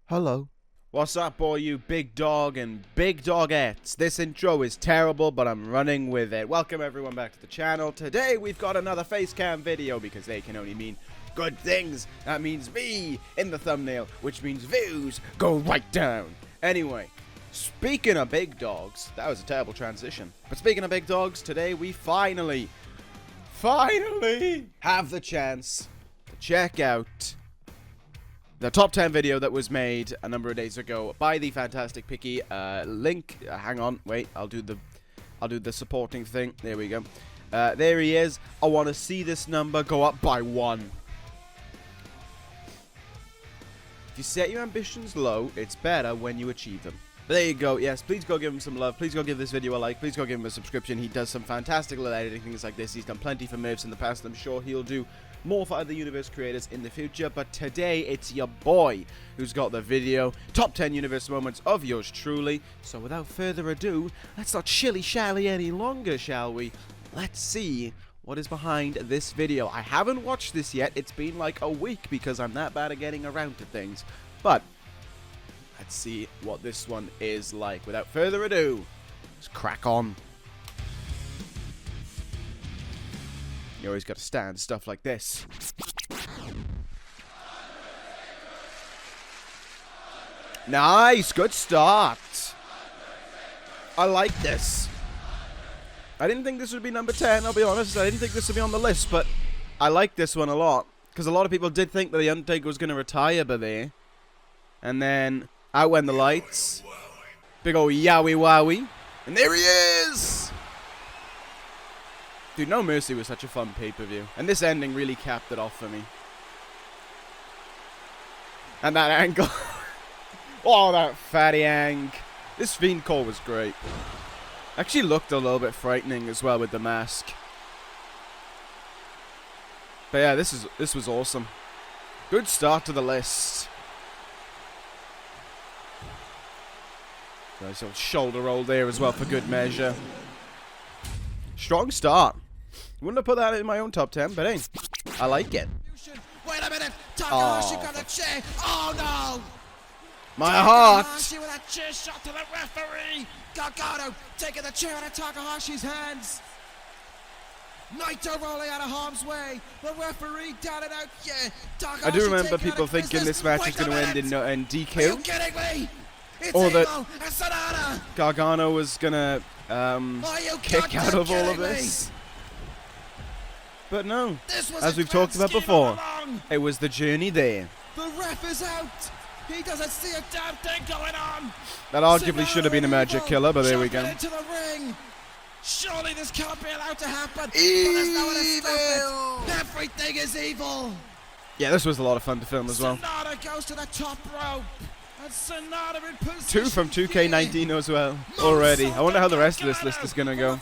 Hello. What's up, all you big dog and big dogettes? This intro is terrible, but I'm running with it. Welcome everyone back to the channel. Today we've got another face cam video because they can only mean good things. That means me in the thumbnail, which means views go right down. Anyway, speaking of big dogs, that was a terrible transition. But speaking of big dogs, today we finally have the chance to check out the top 10 video that was made a number of days ago by the fantastic Picky. Link, hang on, wait, I'll do the supporting thing. There we go. There he is. I want to see this number go up by 1. If you set your ambitions low, it's better when you achieve them. But there you go. Yes, please go give him some love. Please go give this video a like. Please go give him a subscription. He does some fantastic little editing things like this. He's done plenty for Mavs in the past. I'm sure he'll do more for other universe creators in the future. But today, it's your boy who's got the video. Top 10 universe moments of yours truly. So without further ado, let's not shilly-shally any longer, shall we? Let's see what is behind this video. I haven't watched this yet. It's been like a week because I'm that bad at getting around to things. But let's see what this one is like. Without further ado, let's crack on. You always got to stand stuff like this. Nice, good start. I like this. I didn't think this would be number 10, I'll be honest. I didn't think this would be on the list, but I like this one a lot. Because a lot of people did think that The Undertaker was going to retire by there. And then out went the lights. Big ol' yowie wowie. And there he is! Dude, No Mercy was such a fun pay-per-view. And this ending really capped it off for me. And that angle. Oh, that fatty ang. This Fiend call was great. Actually looked a little bit frightening as well with the mask. But yeah, this was awesome. Good start to the list. Nice old shoulder roll there as well for good measure. Strong start. Wouldn't have put that in my own top 10, but hey, I like it. Wait a minute! Takahashi got a chair! Oh no! My heart! Takahashi with a chair shot to the referee! Gargano taking the chair out of Takahashi's hands! Naito rolling out of harm's way! The referee down and out! Yeah! Takahashi I do remember people thinking this match was going to end in DQ. Are you kidding me? It's or that Sonata. Gargano was going to kick out of all of this. But no, as we've talked about before, it was the journey there. The ref is out. He doesn't see a damn thing going on. That arguably should have been a magic killer, but there we go. Into the ring. Surely this can't be allowed to happen. Evil. But there's no one to stop it. Everything is evil. Yeah, this was a lot of fun to film as well. Sonata goes to the top rope. And Sonata in position. 2 from 2K19 as well already. I wonder how the rest of this list is going to go.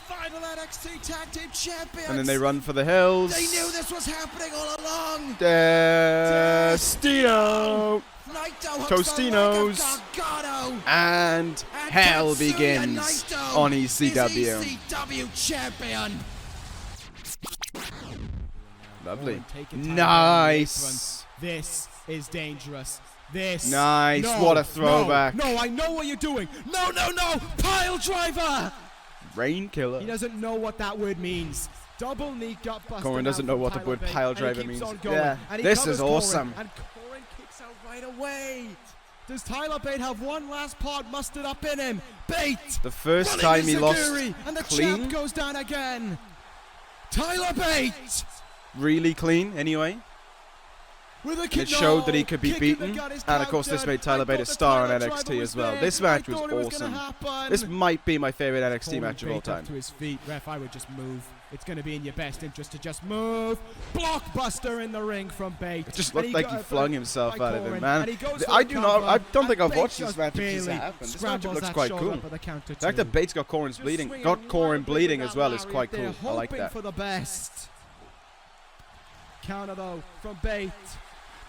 And then they run for the hills. They knew this was happening all along. Destino. Tostinos. And hell begins on ECW. Champion. Lovely. Nice. This is dangerous. This. Nice. No, what a throwback. No, I know what you're doing. No. Pile driver. Rain killer. He doesn't know what that word means. Double knee gut buster. Corin doesn't know what the word pile driver means. Yeah. This is awesome. And Corin kicks out right away. Does Tyler Bate have one last part mustered up in him? Bate. The first time he lost and the clean. champ goes down again. Tyler Bate. Really clean, anyway. It showed that he could be beaten, and of course this made Tyler Bate a star on NXT as well. This match was awesome. This might be my favorite NXT match of all time. To his feet, ref, I would just move. It's going to be in your best interest to just move. Blockbuster in the ring from Bate. It just looked like he flung himself out of it, man. I don't think I've watched this match since it happened. This match looks quite cool. The fact that Bate's got Corin bleeding as well is quite cool. I like that. For the best. Counter though from Bate.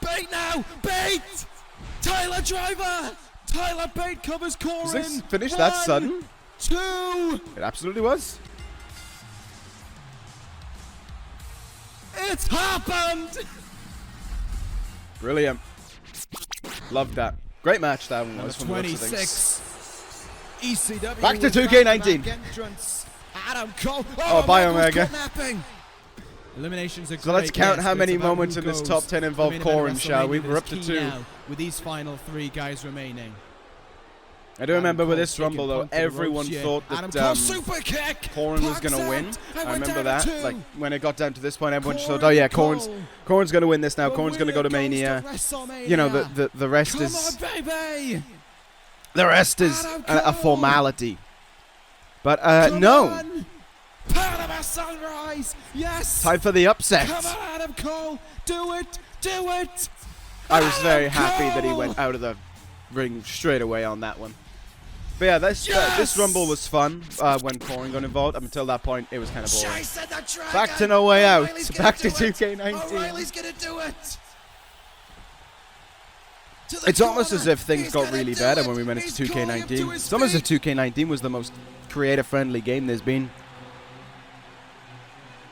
Bate now! Bate! Tyler driver! Tyler Bate covers Corin. Was this finish that sudden? 2! It absolutely was. It's happened! Brilliant. Loved that. Great match that one Number was from the looks of things. 26. ECW. Back to with 2K19. back-to-back entrance. Adam Cole. Oh, bye, Omega. Kidnapping. Eliminations are So let's great, count yes, how but many it's about moments who in this goes top 10 to involve the main event of Corin, shall we? WrestleMania We're up that's to key 2. now with these final 3 guys remaining. I do remember with Cole this Rumble, though, taking point to the everyone ropes, yeah. thought Adam that Cole super kick. Corin was going to Parks win. out, and I we're remember down to that. 2. Like, when it got down to this point, everyone just thought, Corin oh, yeah, Cole. Corin's going to win this now. The Corin's going to go to winner goes Mania. WrestleMania. You know, the rest Come is... on, baby. The rest is Adam a Cole. formality. But, Come no. on. Panama Sunrise. Yes. Time for the upset. Come on, Adam Cole. Do it. Do it. I was very Adam happy that he Cole. went out of the ring straight away on that one. But yeah, this Yes! Rumble was fun when Corin got involved. Up until that point, it was kind of boring. Chasing the dragon. Back to No Way Out. O'Reilly's gonna Back to do it. 2K19. O'Reilly's gonna do it. To the It's almost corner. as if things He's got gonna really do better it. when we went He's into calling him to 2K19. his It's almost as if feet. 2K19 was the most creator-friendly game there's been.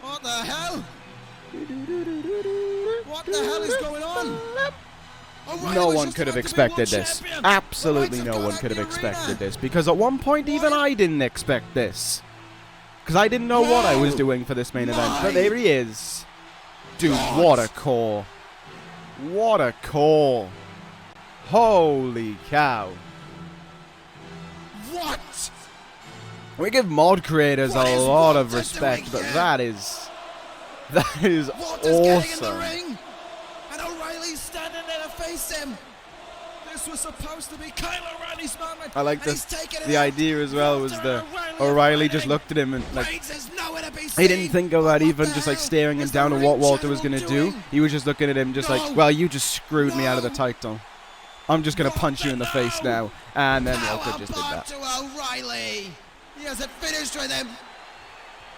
What the hell? What the hell is going on? O'Reilly No was one just could have about to be expected world this. champion. Absolutely The no lights have one gone could out have the expected arena. this. Because at one point, even I didn't expect this. Because I didn't know what I was Whoa. doing for this main event. My But there he is. Dude, God. what a call. What a call. Holy cow. What? We give mod creators What a is lot Walter of respect, doing but here? that is Walter's getting in the awesome. ring, and O'Reilly's standing there to face him. This was supposed to be Kyle O'Reilly's moment. I like and this. he's taking it The out. idea as well was Walter the and O'Reilly are just fighting. looked at him and like Reigns is nowhere to be he seen. didn't think of that What even, the just like hell staring him is down the at what Ring Walter was General gonna do. doing? He was just looking at him just No. like, well, you just screwed me out of the No. title. I'm just gonna punch you in the face No. now. And then Power Walter just did bomb that. to O'Reilly. He hasn't finished with him.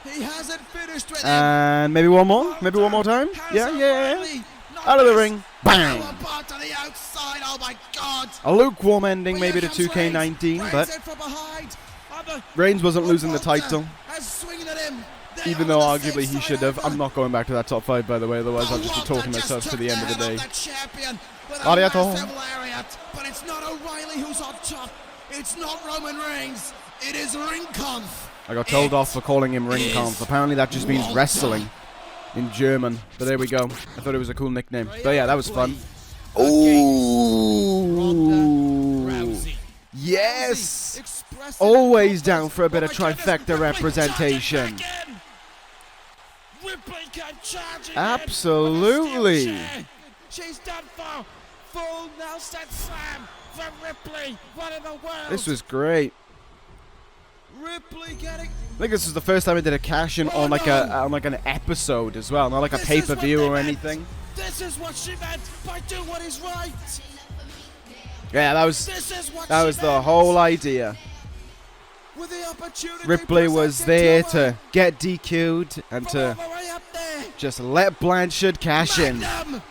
He hasn't finished with him. And maybe one more? Maybe one more time? Has Yeah. O'Reilly not Out of the missed? ring. Bang! Power bomb to the outside. Oh my God. A lukewarm ending But maybe here to comes 2K19, Reigns. but Reigns in from behind. And the Reigns wasn't losing the Walter title. is swinging at him. They Even are though on the arguably same he side should have. over. I'm not going back to that top 5, by the way, otherwise I'll just be Walter talking myself to took the end of the day. head the champion with a Arigato. massive lariat. But it's not O'Reilly who's on top. It's not Roman Reigns. It is Ringkampf. I got told off for calling him is Ringkampf. Apparently that just means Walter. wrestling in German. But there we go. I thought it was a cool nickname. But yeah, that was fun. Ronda Ooh. Rousey. Yes. Rousey expressing Always her down for a bit of purpose. Oh my trifecta goodness, representation. Ripley charging back in. Ripley came charging in Absolutely. with a spear. She's done for. Full Nelson slam from Ripley. What in the world? This was great. Ripley getting. I think this was the first time I did a cash in on like an episode as well, not like a This is what pay-per-view they or meant. anything. This is what she meant by do what is right. Yeah, that was This is what that she was the meant. whole idea. With the opportunity Ripley was presented there her to get DQ'd and from all to the way up there. just let Blanchard cash in. Magnum.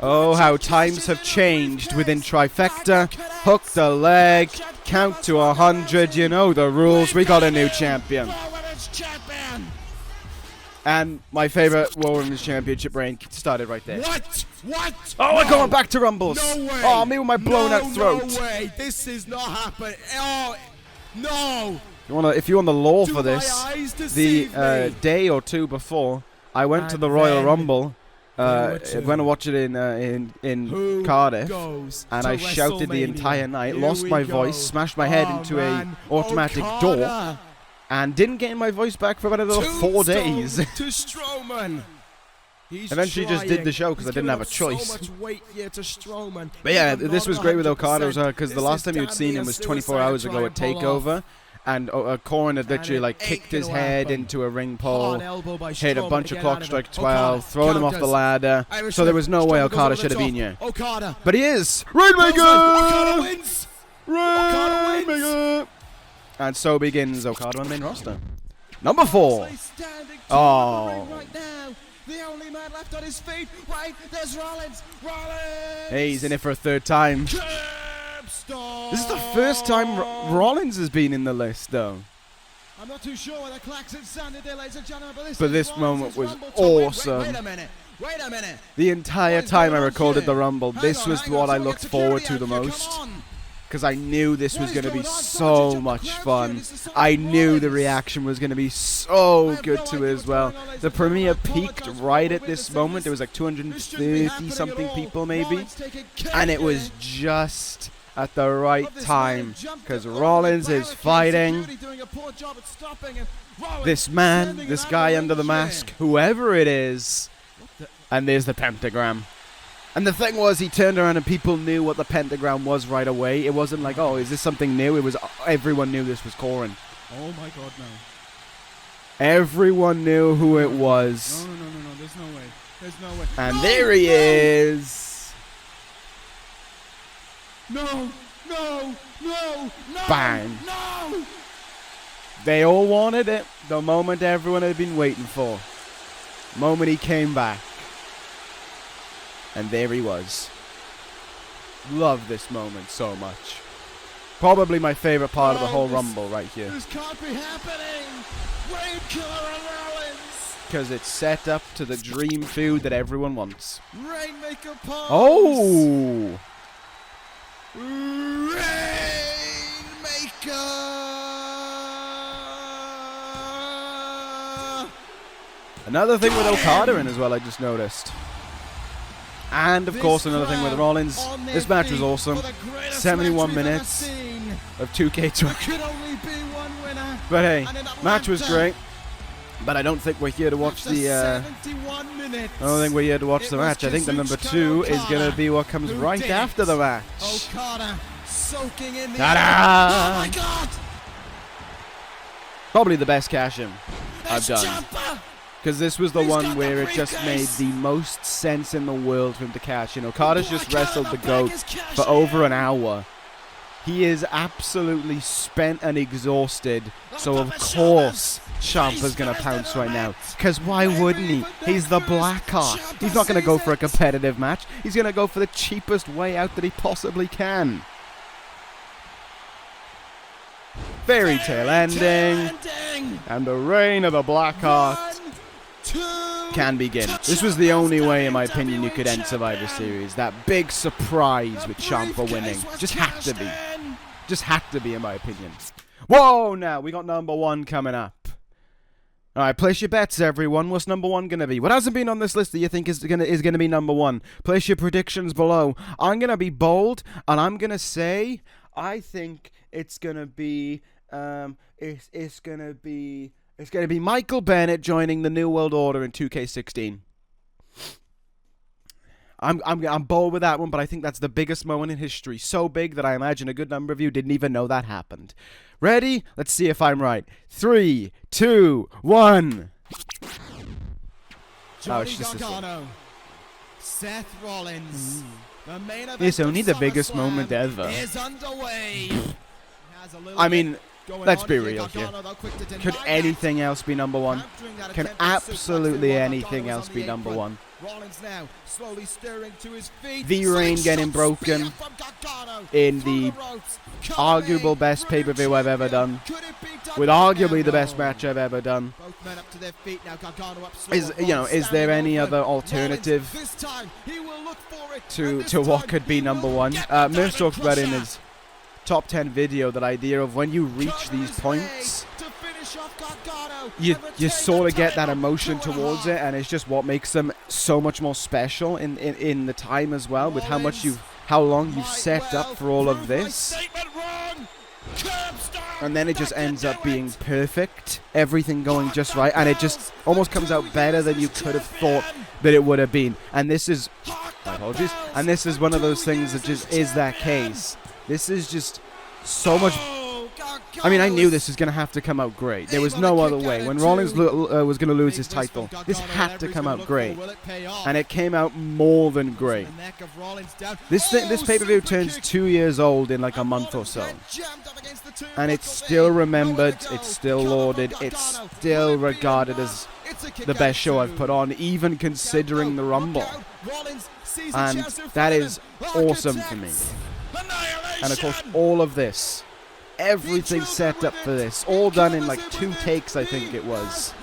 Oh, how times have changed within trifecta. Hook the leg, count to 100. You know the rules. We got a new champion. Raw Women's champion. And my favorite Raw Women's Championship reign started right there. What? What? Oh, we're going back to Rumbles. No way. Oh, me with my blown out throat. No way. This is not happening. Oh, no. If you want the law Do for this, my eyes the deceive me? day or two before, I went to And the Royal then Rumble. there were Went two. to watch it in Who Cardiff, goes and to I shouted the WrestleMania? entire night, Here lost we my go. voice, smashed my head Oh, into man. a automatic door, Okada. and didn't get my voice back for about another 4 days. Tombstone to Strowman. He's Eventually just did the trying. show 'cause I He's didn't giving have a up so choice. much weight here to Strowman. But yeah, He's this not was great with 100%. Okada because the This last is time you'd damn seen near him was a 24 suicide hours try ago at and pull TakeOver, and Corin had And literally it like ain't kicked his gonna head happen. into a ring pole, Hard elbow by hit a Strowman bunch to of get clock out of strike it. 12, Okada thrown him off the counters. ladder, Irish so there whip. was no way Strowman goes Okada over should the have been top. here. Okada. But he is! Okada Rainmaker! wins. Okada wins. Rainmaker! And so begins Okada on the main roster. Number 4. Moxley standing Oh. tall in the ring right now. The only man left on his feet. Right, there's Rollins. Rollins. Hey, he's in it for a third time. Curbstone. This is the first time Rollins has been in the list, though. I'm not too sure whether Claxon sounded there, ladies and gentlemen, But this is moment was Rollins' Rumble to win. awesome. Wait a minute. Wait a minute. The entire What is time I going on recorded here? the Rumble, Hang this on, was hang what on, I someone looked get forward security to the out here, most. come on. Because I knew this What was is going to be going on? so Someone jump much the crowd fun. here. This is so I knew the Rollins. reaction was going to be I so have good no to idea it what's as well. going on, ladies The and gentlemen. premiere I peaked apologize for right what at we're this witnessing. moment. There was like This shouldn't be 230 happening something at all. people maybe. Rollins taking care And it here was just at the right of this time. man, jumped Because over the Rollins is barricade, fighting security doing a poor job at stopping, and Rollins this man, sending this it out guy of under the ring mask, chair. whoever it is. the- And there's the pentagram. And the thing was, he turned around and people knew what the pentagram was right away. It wasn't like, oh, is this something new? It was, everyone knew this was Corin. Oh my God, no. Everyone knew who it was. No, there's no way. There's no way. And No, there he no, is. No, Bang. no. They all wanted it. The moment everyone had been waiting for. Moment he came back. And there he was. Love this moment so much. Probably my favorite part of the whole Rumble right here. This can't be happening. Rain Killer and Rollins. Because it's set up to the dream food that everyone wants. Rainmaker pose. Oh! Rainmaker. Another thing with Okada in as well, I just noticed. And of course another thing with Rollins. This match was awesome. 71 minutes of 2K20. But hey, match was great. But I don't think we're here to watch the I don't think we're here to watch the match. I think the number 2 is going to be what comes right after the match. Okada soaking in the Ta-da! Oh my God! Probably the best cash-in I've It's done. Ciampa! Because this was the He's one got where the it just made briefcase. the most sense in the world for him to cash in. Okada's just wrestled the Black GOAT is cash for over in. an hour. He is absolutely spent and exhausted. So of course Ciampa's going to pounce right now. Because why wouldn't he? He's the Blackheart. He's not going to go for a competitive match. He's going to go for the cheapest way out that he possibly can. Fairy tale ending. And the reign of the Blackheart can begin. This was the only way, in my opinion, you could end Survivor Series. That big surprise with Ciampa winning. Just had to be. Just had to be, in my opinion. Whoa, now we got number 1 coming up. Alright, place your bets, everyone. What's number 1 going to be? What hasn't been on this list that you think is gonna be number 1? Place your predictions below. I'm going to be bold, and I'm going to say, I think it's going to be, it's going to be Michael Bennett joining the New World Order in 2K16. I'm bold with that one, but I think that's the biggest moment in history. So big that I imagine a good number of you didn't even know that happened. Ready? Let's see if I'm right. 3, 2, 1. Johnny it's just this one. Gargano, Seth Rollins. The main event It's of only the biggest SummerSlam moment ever. is underway. Has a little I bit mean, going let's on be here. real here. Gargano, though, quick to deny Could that. anything else be number 1? Countering that Can attempted suplex absolutely there while anything Gargano was else on be the number apron. 1? Rollins now slowly stirring to his feet. V-Rain Slingshot getting broken spear from Gargano in through the ropes. arguable Coming best through pay-per-view I've ever done. Could it be done With now? arguably the best No. match I've ever done. Both men up to their feet now. Gargano up slow. Is Rollins there any standing other over. alternative Rollins, this time, he will look for it, to and this what time could be he number will 1? get the Murph talked Diamond about in Crusher. his top 10 video that idea of when you reach Cover these his points, way to finish off Gargano you and retain sort the of get that title. emotion 2.5. towards it, and it's just what makes them so much more special in the time as well, with how long you've set up for all of this. And then it just ends up being perfect, everything going just right, and it just almost comes out better than you could have thought that it would have been. And this is, my apologies, and this is one of those things that just is that case. This is just so much. I mean, I knew this was going to have to come out great. There was no other way. When Rollins was going to lose his title, this had to come out great. And it came out more than great. This pay-per-view turns 2 years old in like a month or so. And it's still remembered, it's still lauded, it's still regarded as the best show I've put on, even considering the Rumble. And that is awesome for me. And of course, all of this, everything set up for this, all done in like 2 takes, I think it was.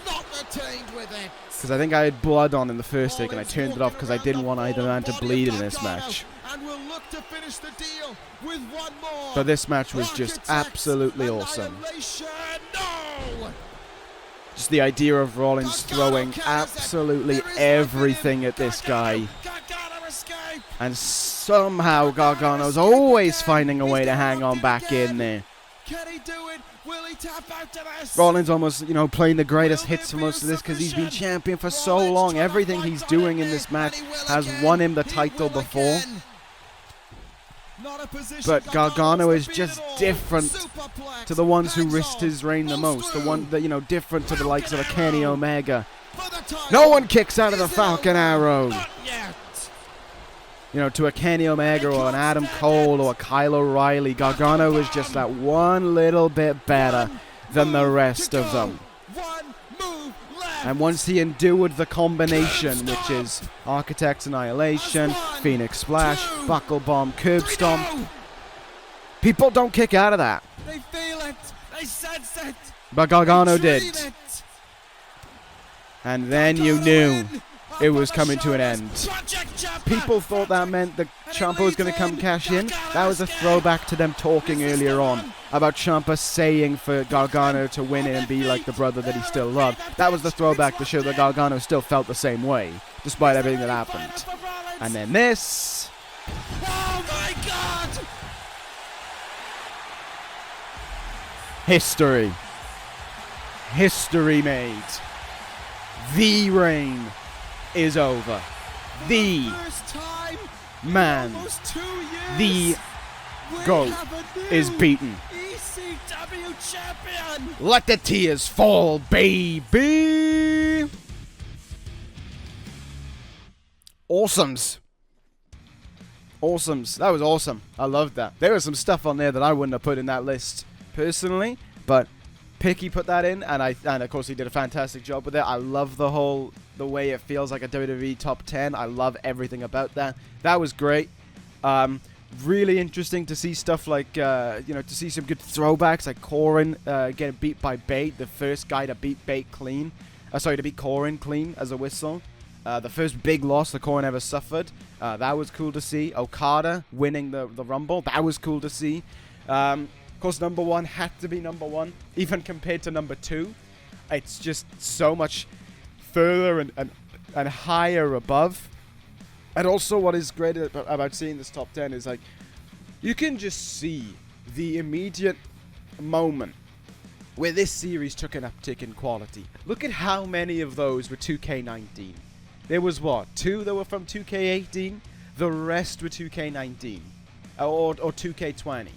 Because because I think I had blood on in the first take, and I turned it off because I didn't want either man to bleed in this match. And we'll look to finish the deal with one more. But this match was just absolutely awesome. No! Just the idea of Rollins throwing absolutely everything at this guy. And somehow Gargano's always finding a way to hang on back in there. Can he do it? Will he tap out to this? Rollins almost, playing the greatest hits for most of this because he's been champion for so long. Everything he's doing in this match has won him the title before. But Gargano is just different to the ones who risked his reign the most. The one that, different to the likes of a Kenny Omega. No one kicks out of the Falcon Arrow. To a Kenny Omega or an Adam Cole or a Kyle O'Reilly. Gargano is just that one little bit better than the rest of them. And once he endured the combination, which is Architect's Annihilation, Phoenix Splash, Buckle Bomb, Curb Stomp, people don't kick out of that. They feel it. They sense it. But Gargano did. And then you knew it was coming to an end. People thought that meant that Ciampa was going to come cash in. That was a throwback to them talking earlier on about Ciampa saying for Gargano to win it and be like the brother that he still loved. That was the throwback to show that Gargano still felt the same way, despite everything that happened. And then this. Oh my God! History. History made. The reign is over. The man, the GOAT is beaten. ECW champion. Let the tears fall, baby. Awesomes. That was awesome. I loved that. There was some stuff on there that I wouldn't have put in that list personally, but Picky put that in, and of course he did a fantastic job with it. I love the way it feels like a WWE top 10. I love everything about that. That was great. Really interesting to see stuff like, to see some good throwbacks, like Corin getting beat by Bate, the first guy to beat Bate clean. To beat Corin clean as a whistle. The first big loss that Corin ever suffered. That was cool to see. Okada winning the Rumble. That was cool to see. Of course, number one had to be number one, even compared to number two. It's just so much further and higher above. And also what is great about seeing this top 10 is, like, you can just see the immediate moment where this series took an uptick in quality. Look at how many of those were 2K19. There was, what, 2 that were from 2K18? The rest were 2K19. Or 2K20.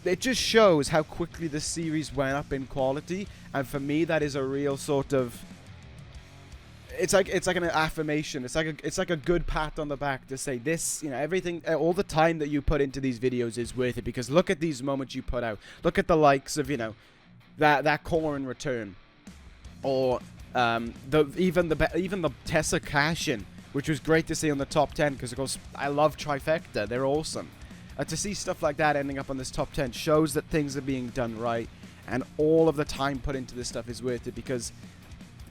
It just shows how quickly the series went up in quality, and for me that is a real sort of, it's like an affirmation. It's like a good pat on the back to say this, everything, all the time that you put into these videos is worth it, because look at these moments you put out. Look at the likes of that Corin return, or even the Tessa cash-in, which was great to see on the top 10, because of course I love Trifecta. They're awesome. To see stuff like that ending up on this top 10 shows that things are being done right, and all of the time put into this stuff is worth it, because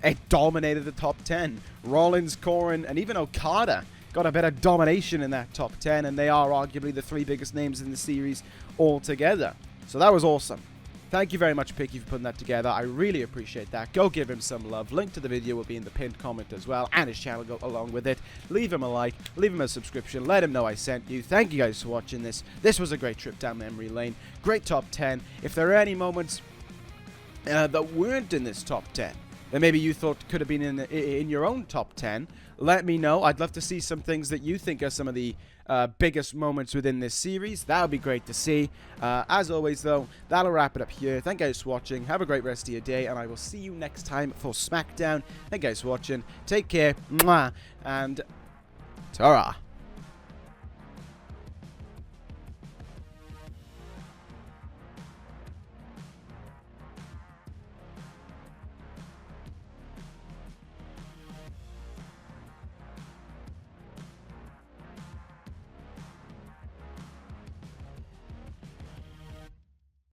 it dominated the top 10. Rollins, Corin, and even Okada got a bit of domination in that top 10, and they are arguably the 3 biggest names in the series altogether. So that was awesome. Thank you very much, Picky, for putting that together. I really appreciate that. Go give him some love. Link to the video will be in the pinned comment as well, and his channel go along with it. Leave him a like, leave him a subscription, let him know I sent you. Thank you guys for watching this. This was a great trip down memory lane. Great top 10. If there are any moments that weren't in this top 10, that maybe you thought could have been in your own top 10, let me know. I'd love to see some things that you think are some of the biggest moments within this series. That would be great to see. As always, though, that'll wrap it up here. Thank you guys for watching. Have a great rest of your day, and I will see you next time for SmackDown. Thank you guys for watching. Take care. Mwah. And ta-ra.